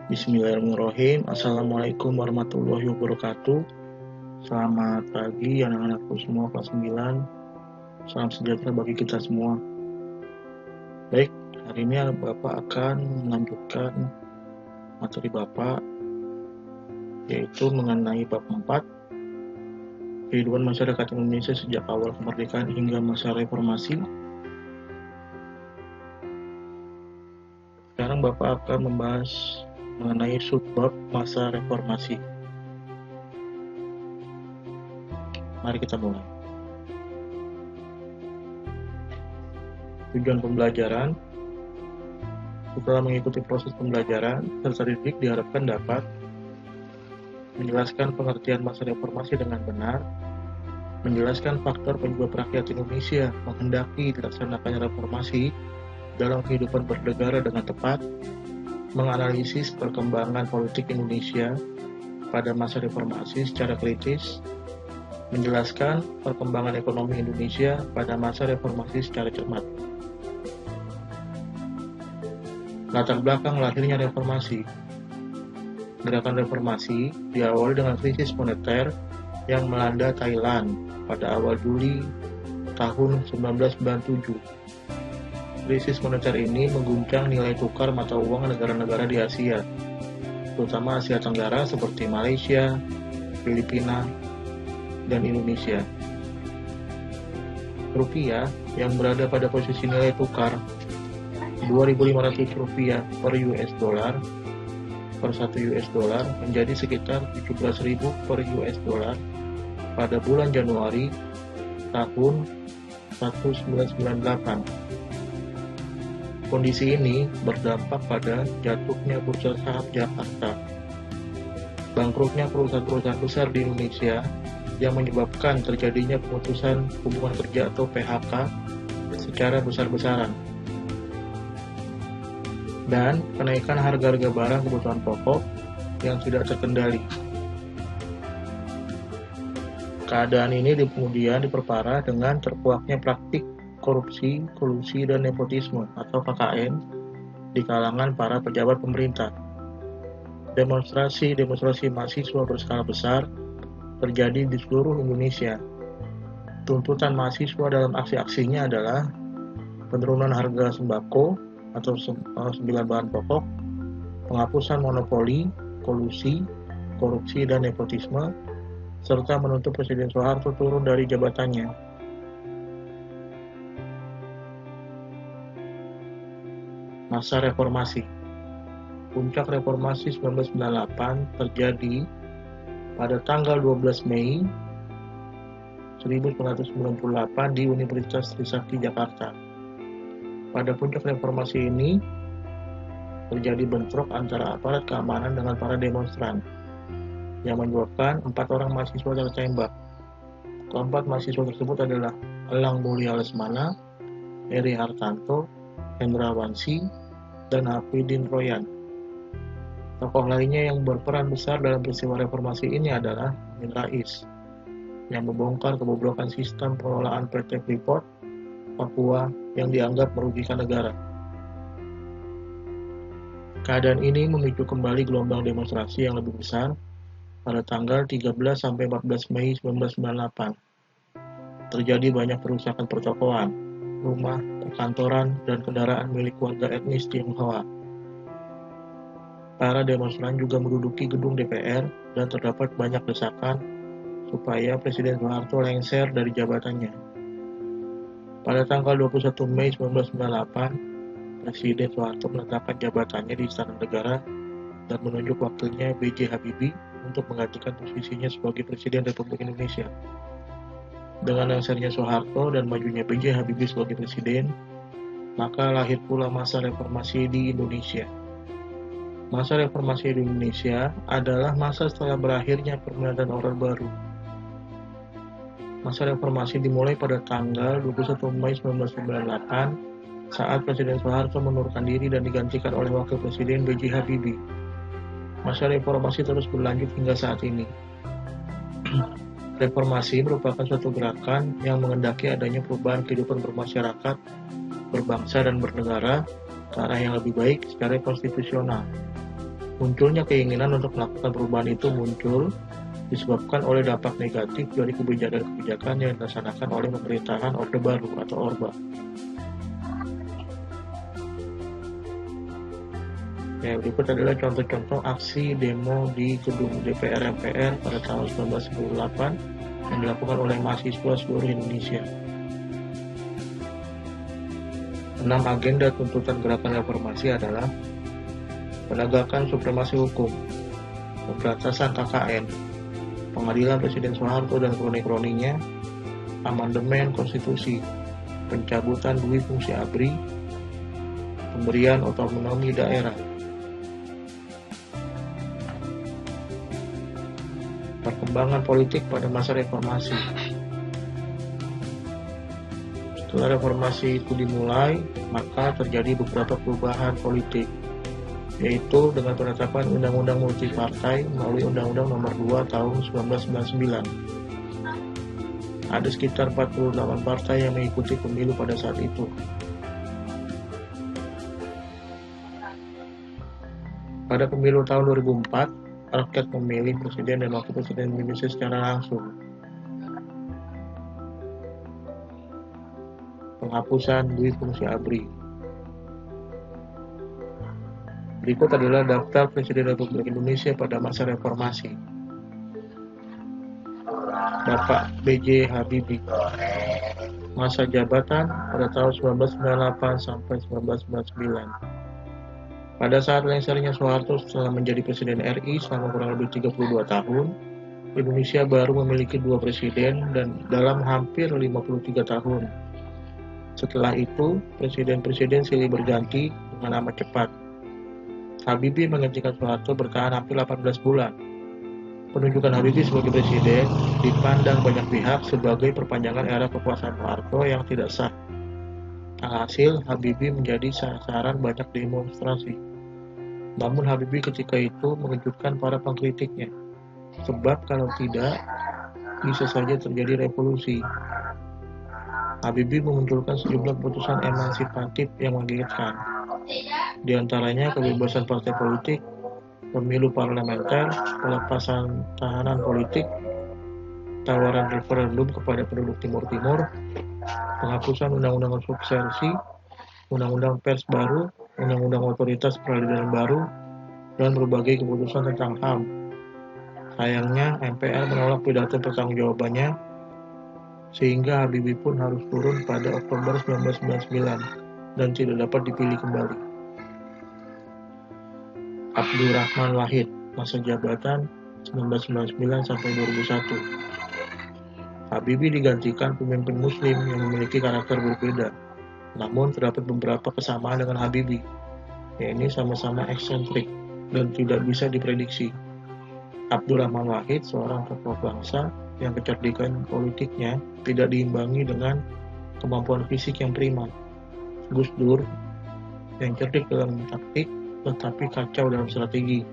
Bismillahirrahmanirrahim. Assalamualaikum warahmatullahi wabarakatuh. Selamat pagi anak-anakku semua kelas 9. Salam sejahtera bagi kita semua. Baik, hari ini Bapak akan melanjutkan materi Bapak, yaitu mengenai bab 4, kehidupan masyarakat Indonesia sejak awal kemerdekaan hingga masa reformasi. Sekarang Bapak akan membahas mengenai subbab masa reformasi. Mari kita mulai. Tujuan pembelajaran. Setelah mengikuti proses pembelajaran, peserta didik diharapkan dapat menjelaskan pengertian masa reformasi dengan benar, menjelaskan faktor penyebab rakyat Indonesia menghendaki dilaksanakannya reformasi dalam kehidupan bernegara dengan tepat, menganalisis perkembangan politik Indonesia pada masa reformasi secara kritis, menjelaskan perkembangan ekonomi Indonesia pada masa reformasi secara cermat. Latar belakang lahirnya reformasi. Gerakan reformasi diawali dengan krisis moneter yang melanda Thailand pada awal Juli tahun 1997. Krisis moneter ini mengguncang nilai tukar mata uang negara-negara di Asia, terutama Asia Tenggara seperti Malaysia, Filipina, dan Indonesia. Rupiah yang berada pada posisi nilai tukar Rp2.500 per US dollar per 1 US dollar menjadi sekitar 17.000 per US dollar pada bulan Januari tahun 1998. Kondisi ini berdampak pada jatuhnya bursa saham Jakarta, bangkrutnya perusahaan-perusahaan besar di Indonesia yang menyebabkan terjadinya pemutusan hubungan kerja atau PHK secara besar-besaran, dan kenaikan harga-harga barang kebutuhan pokok yang tidak terkendali. Keadaan ini kemudian diperparah dengan terkuaknya praktik korupsi, kolusi, dan nepotisme atau KKN di kalangan para pejabat pemerintah. Demonstrasi mahasiswa berskala besar terjadi di seluruh Indonesia. Tuntutan mahasiswa dalam aksi-aksinya adalah penurunan harga sembako atau 9 bahan pokok, penghapusan monopoli, kolusi, korupsi, dan nepotisme, serta menuntut Presiden Soeharto turun dari jabatannya. Masa reformasi. Puncak reformasi 1998 terjadi pada tanggal 12 Mei 1998 di Universitas Trisakti Jakarta. Pada puncak reformasi ini terjadi bentrok antara aparat keamanan dengan para demonstran yang menyebabkan 4 orang mahasiswa tertembak. Keempat mahasiswa tersebut adalah Elang Mulia Lesmana, Eri Hartanto, Hendrawansi, dan Hafidin Royan. Tokoh lainnya yang berperan besar dalam peristiwa reformasi ini adalah Amin Rais, yang membongkar kebobrokan sistem pengelolaan PT Freeport Papua yang dianggap merugikan negara. Keadaan ini memicu kembali gelombang demonstrasi yang lebih besar pada tanggal 13 sampai 14 Mei 1998. Terjadi banyak perusakan pertokoan, rumah, perkantoran, dan kendaraan milik warga etnis Tionghoa. Para demonstran juga menduduki gedung DPR dan terdapat banyak desakan supaya Presiden Soeharto lengser dari jabatannya. Pada tanggal 21 Mei 1998, Presiden Soeharto menetapkan jabatannya di Istana Negara dan menunjuk wakilnya B.J. Habibie untuk menggantikan posisinya sebagai Presiden Republik Indonesia. Dengan lengsernya Soeharto dan majunya B.J. Habibie sebagai presiden, maka lahir pula masa reformasi di Indonesia. Masa reformasi di Indonesia adalah masa setelah berakhirnya Permendan Orde Baru. Masa reformasi dimulai pada tanggal 21 Mei 1998 saat Presiden Soeharto mengundurkan diri dan digantikan oleh Wakil Presiden B.J. Habibie. Masa reformasi terus berlanjut hingga saat ini. Reformasi merupakan suatu gerakan yang menghendaki adanya perubahan kehidupan bermasyarakat, berbangsa, dan bernegara ke arah yang lebih baik secara konstitusional. Munculnya keinginan untuk melakukan perubahan itu muncul disebabkan oleh dampak negatif dari kebijakan-kebijakan yang dilaksanakan oleh pemerintahan Orde Baru atau Orba. Berikut adalah contoh-contoh aksi demo di gedung DPR MPR pada tahun 1998 yang dilakukan oleh mahasiswa seluruh Indonesia. 6 agenda tuntutan gerakan reformasi adalah penegakan supremasi hukum, pemberantasan KKN, pengadilan Presiden Soeharto dan kroni-kroninya, amandemen konstitusi, pencabutan dui fungsi ABRI, pemberian otonomi daerah, perkembangan politik pada masa reformasi. Setelah reformasi itu dimulai, maka terjadi beberapa perubahan politik, yaitu dengan penetapan Undang-Undang Multipartai melalui Undang-Undang Nomor 2 Tahun 1999. Ada sekitar 48 partai yang mengikuti pemilu pada saat itu. Pada pemilu tahun 2004, rakyat memilih presiden dan wakil presiden Indonesia secara langsung. Penghapusan dui fungsi ABRI. Berikut adalah daftar Presiden Republik Indonesia pada masa reformasi. Bapak B.J. Habibie. Masa jabatan pada tahun 1998 sampai 1999. Pada saat lengsernya Soeharto setelah menjadi Presiden RI selama kurang lebih 32 tahun, Indonesia baru memiliki 2 presiden dan dalam hampir 53 tahun. Setelah itu, presiden-presiden silih berganti dengan amat cepat. Habibie menggantikan Soeharto bertahan hampir 18 bulan. Penunjukan Habibie sebagai presiden dipandang banyak pihak sebagai perpanjangan era kekuasaan Soeharto yang tidak sah. Alhasil, Habibie menjadi sasaran banyak demonstrasi. Namun Habibie ketika itu mengejutkan para pengkritiknya, sebab kalau tidak, bisa saja terjadi revolusi. Habibie memunculkan sejumlah keputusan emansipatif yang mengagetkan. Di antaranya kebebasan partai politik, pemilu parlementer, pelepasan tahanan politik, tawaran referendum kepada penduduk Timur Timur, penghapusan undang-undang subversi, undang-undang pers baru, undang-undang otoritas peradilan baru, dan berbagai keputusan tentang HAM. Sayangnya, MPR menolak pidato pertanggungjawabannya, sehingga Habibie pun harus turun pada Oktober 1999 dan tidak dapat dipilih kembali. Abdurrahman Wahid, masa jabatan 1999 sampai 2001. Habibie digantikan pemimpin Muslim yang memiliki karakter berbeda, namun terdapat beberapa kesamaan dengan Habibie, yaitu sama-sama eksentrik dan tidak bisa diprediksi. Abdurrahman Wahid seorang tokoh bangsa yang kecerdikan politiknya tidak diimbangi dengan kemampuan fisik yang prima. Gus Dur yang cerdik dalam taktik tetapi kacau dalam strategi.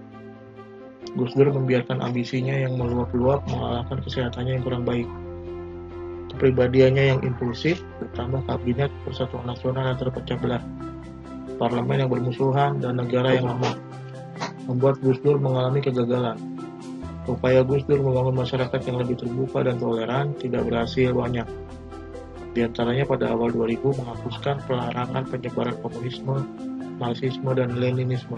Gus Dur membiarkan ambisinya yang meluap-luap mengalahkan kesehatannya yang kurang baik. Kepribadiannya yang impulsif ditambah kabinet persatuan nasional yang terpecah belah, parlemen yang bermusuhan, dan negara yang lemah membuat Gus Dur mengalami kegagalan. Upaya Gus Dur membangun masyarakat yang lebih terbuka dan toleran tidak berhasil banyak. Di antaranya pada awal 2000 menghapuskan pelarangan penyebaran komunisme, Marxisme, dan Leninisme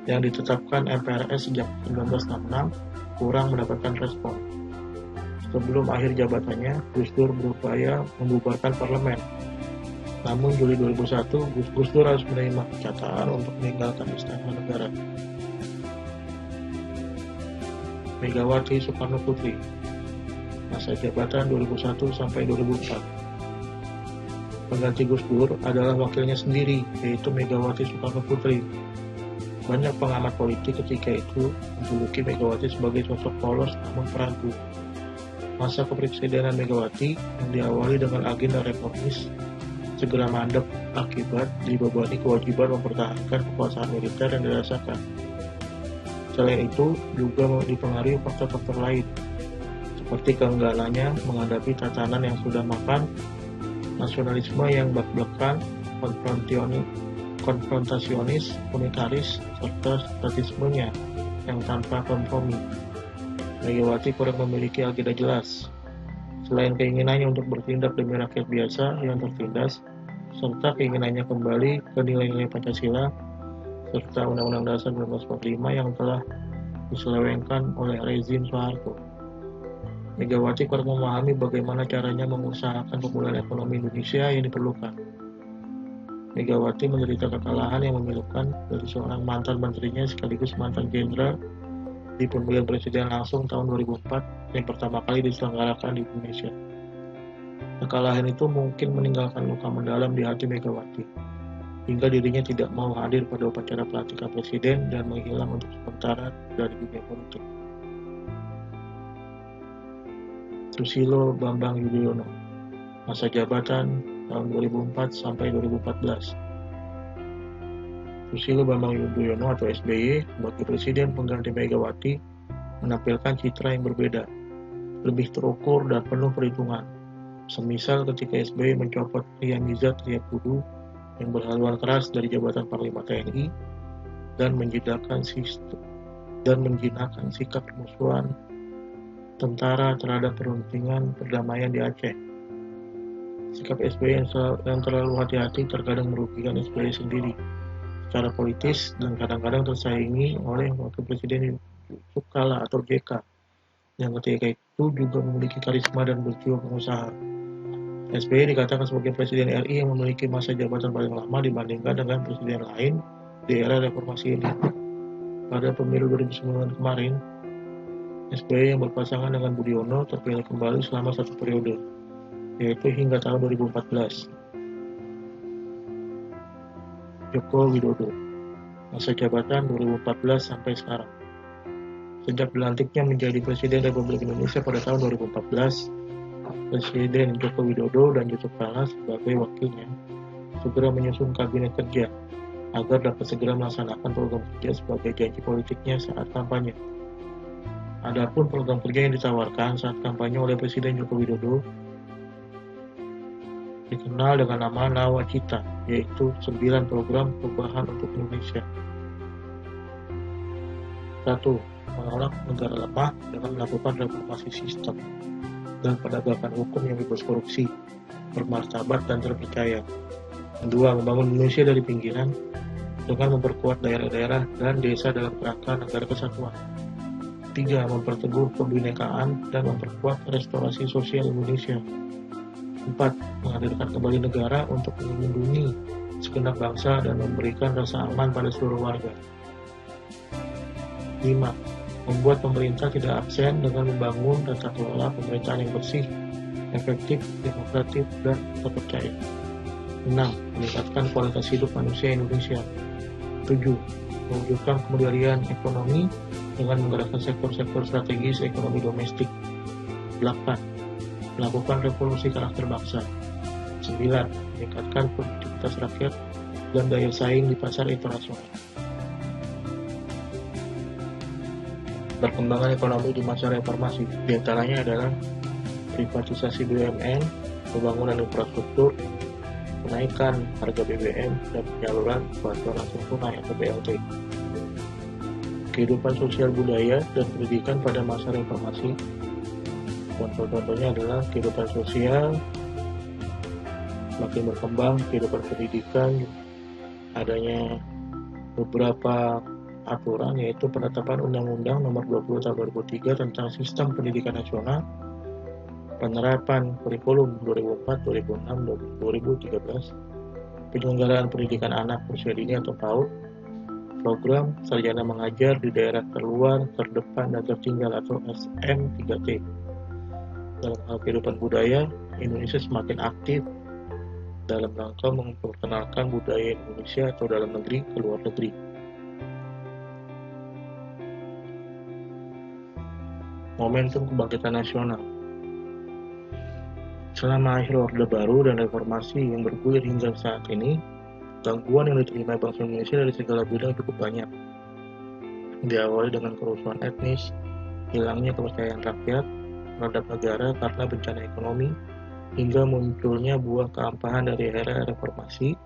yang ditetapkan MPRS sejak 1966 kurang mendapatkan respon. Sebelum akhir jabatannya, Gus Dur berupaya membubarkan parlemen. Namun Juli 2001, Gus Dur harus menerima kenyataan untuk meninggalkan istana negara. Megawati Soekarno Putri, masa jabatan 2001 sampai 2004. Pengganti Gus Dur adalah wakilnya sendiri, yaitu Megawati Soekarno Putri. Banyak pengamat politik ketika itu menjuluki Megawati sebagai sosok polos namun peragu. Masa kepresidenan Megawati yang diawali dengan agenda reformis segera mandek akibat dibebani kewajiban mempertahankan kekuasaan militer yang dirasakan. Selain itu, juga dipengaruhi faktor-faktor lain, seperti keenggalannya menghadapi tatanan yang sudah mapan, nasionalisme yang blak-blakan, konfrontasionis, unitaris, serta statismenya yang tanpa kompromi. Megawati kurang memiliki agenda jelas. Selain keinginannya untuk bertindak demi rakyat biasa yang tertindas, serta keinginannya kembali ke nilai-nilai Pancasila, serta Undang-Undang Dasar 1945 yang telah diselewengkan oleh rezim Soeharto. Megawati kurang memahami bagaimana caranya mengusahakan pemulihan ekonomi Indonesia yang diperlukan. Megawati menderita kekalahan yang memilukan dari seorang mantan menterinya sekaligus mantan jenderal di pemilihan presiden langsung tahun 2004 yang pertama kali diselenggarakan di Indonesia. Kekalahan itu mungkin meninggalkan luka mendalam di hati Megawati, hingga dirinya tidak mau hadir pada upacara pelantikan presiden dan menghilang untuk sementara dari dunia politik. Susilo Bambang Yudhoyono, masa jabatan tahun 2004 sampai 2014. Susilo Bambang Yudhoyono atau SBY sebagai presiden pengganti Megawati menampilkan citra yang berbeda, lebih terukur dan penuh perhitungan. Semisal ketika SBY mencopot Riyamizat Triakudu yang berhaluan keras dari jabatan Panglima TNI dan menjinakkan sikap permusuhan tentara terhadap perundingan perdamaian di Aceh. Sikap SBY yang terlalu hati-hati terkadang merugikan SBY sendiri secara politis dan kadang-kadang tersaingi oleh Wakil Presiden Yusuf Kala atau JK yang ketika itu juga memiliki karisma dan berjiwa pengusaha. SBY dikatakan sebagai Presiden RI yang memiliki masa jabatan paling lama dibandingkan dengan presiden lain di era reformasi ini. Pada pemilu 2009 kemarin, SBY yang berpasangan dengan Budiono terpilih kembali selama satu periode, yaitu hingga tahun 2014. Joko Widodo, masa jabatan 2014 sampai sekarang. Sejak dilantiknya menjadi Presiden Republik Indonesia pada tahun 2014, Presiden Joko Widodo dan Yusuf Kala sebagai wakilnya segera menyusun kabinet kerja agar dapat segera melaksanakan program kerja sebagai janji politiknya saat kampanye. Adapun program kerja yang ditawarkan saat kampanye oleh Presiden Joko Widodo dikenal dengan nama Nawacita, yaitu 9 program perubahan untuk Indonesia. 1. Menolak negara lemah dengan melakukan reformasi sistem dan penegakan hukum yang bebas korupsi, bermartabat dan terpercaya. 2. Membangun Indonesia dari pinggiran dengan memperkuat daerah-daerah dan desa dalam kerangka negara kesatuan. 3. Memperteguh kebinekaan dan memperkuat restorasi sosial Indonesia. 4. Menghadirkan kembali negara untuk melindungi segenap bangsa dan memberikan rasa aman pada seluruh warga. 5. Membuat pemerintah tidak absen dengan membangun tata kelola pemerintahan yang bersih, efektif, demokratis, dan terpercaya. 6. Meningkatkan kualitas hidup manusia Indonesia. 7. Mewujudkan kemandirian ekonomi dengan menggerakkan sektor-sektor strategis ekonomi domestik. 8. Melakukan revolusi karakter bangsa. 9. Meningkatkan produktivitas rakyat dan daya saing di pasar internasional. Perkembangan ekonomi di masa reformasi diantaranya adalah privatisasi BUMN, pembangunan infrastruktur, kenaikan harga BBM, dan penyaluran bantuan langsung tunai atau BLT. Kehidupan sosial budaya dan pendidikan pada masa reformasi. Contoh-contohnya adalah kehidupan sosial makin berkembang, kehidupan pendidikan, adanya beberapa aturan yaitu penetapan Undang-Undang Nomor 20 Tahun 2003 tentang Sistem Pendidikan Nasional, penerapan kurikulum 2004, 2006, dan 2013, penyelenggaraan pendidikan anak usia dini atau PAUD, program sarjana mengajar di daerah terluar, terdepan, dan tertinggal atau SM3T. Dalam hal kehidupan budaya, Indonesia semakin aktif dalam rangka memperkenalkan budaya Indonesia atau dalam negeri ke luar negeri. Momentum kebangkitan nasional. Selama akhir Orde Baru dan reformasi yang bergulir hingga saat ini, gangguan yang diterima bangsa Indonesia dari segala bidang cukup banyak. Diawali dengan kerusuhan etnis, hilangnya kepercayaan rakyat terhadap negara karena bencana ekonomi, hingga munculnya buah keampahan dari era reformasi,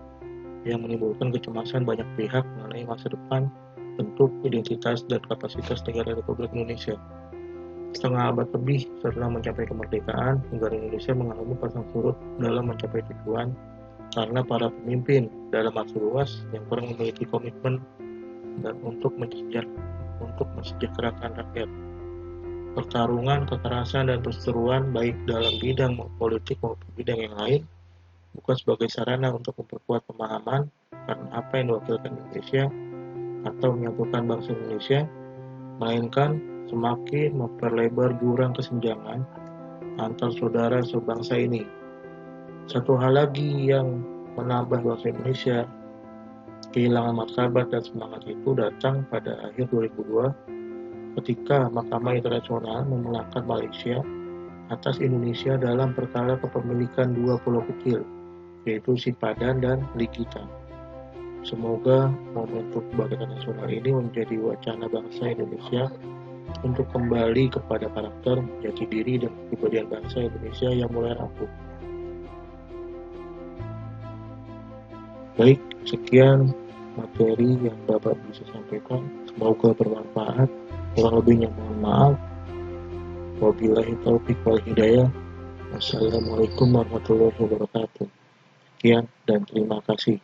yang menimbulkan kecemasan banyak pihak mengenai masa depan, bentuk, identitas, dan kapasitas negara Republik Indonesia. Setengah abad lebih setelah mencapai kemerdekaan, negara Indonesia mengalami pasang surut dalam mencapai tujuan karena para pemimpin dalam arti luas yang kurang memiliki komitmen dan untuk mensejahterakan rakyat. Pertarungan, kekerasan, dan perseteruan baik dalam bidang politik maupun bidang yang lain bukan sebagai sarana untuk memperkuat pemahaman karena apa yang diwakilkan Indonesia atau menyatukan bangsa Indonesia, melainkan semakin memperlebar jurang kesenjangan antar saudara sebangsa ini. Satu hal lagi yang menambah bangsa Indonesia kehilangan martabat dan semangat itu datang pada akhir 2002 ketika Mahkamah Internasional memenangkan Malaysia atas Indonesia dalam perkara kepemilikan dua pulau kecil, yaitu Sipadan dan Ligita. Semoga momentum kebangkitan nasional ini menjadi wacana bangsa Indonesia untuk kembali kepada karakter, jati diri, dan kepribadian bangsa Indonesia yang mulai rapuh. Baik, sekian materi yang Bapak bisa sampaikan. Semoga bermanfaat. Kurang lebihnya mohon maaf. Wabillahi taufiq wal hidayah. Wassalamualaikum warahmatullahi wabarakatuh. Sekian dan terima kasih.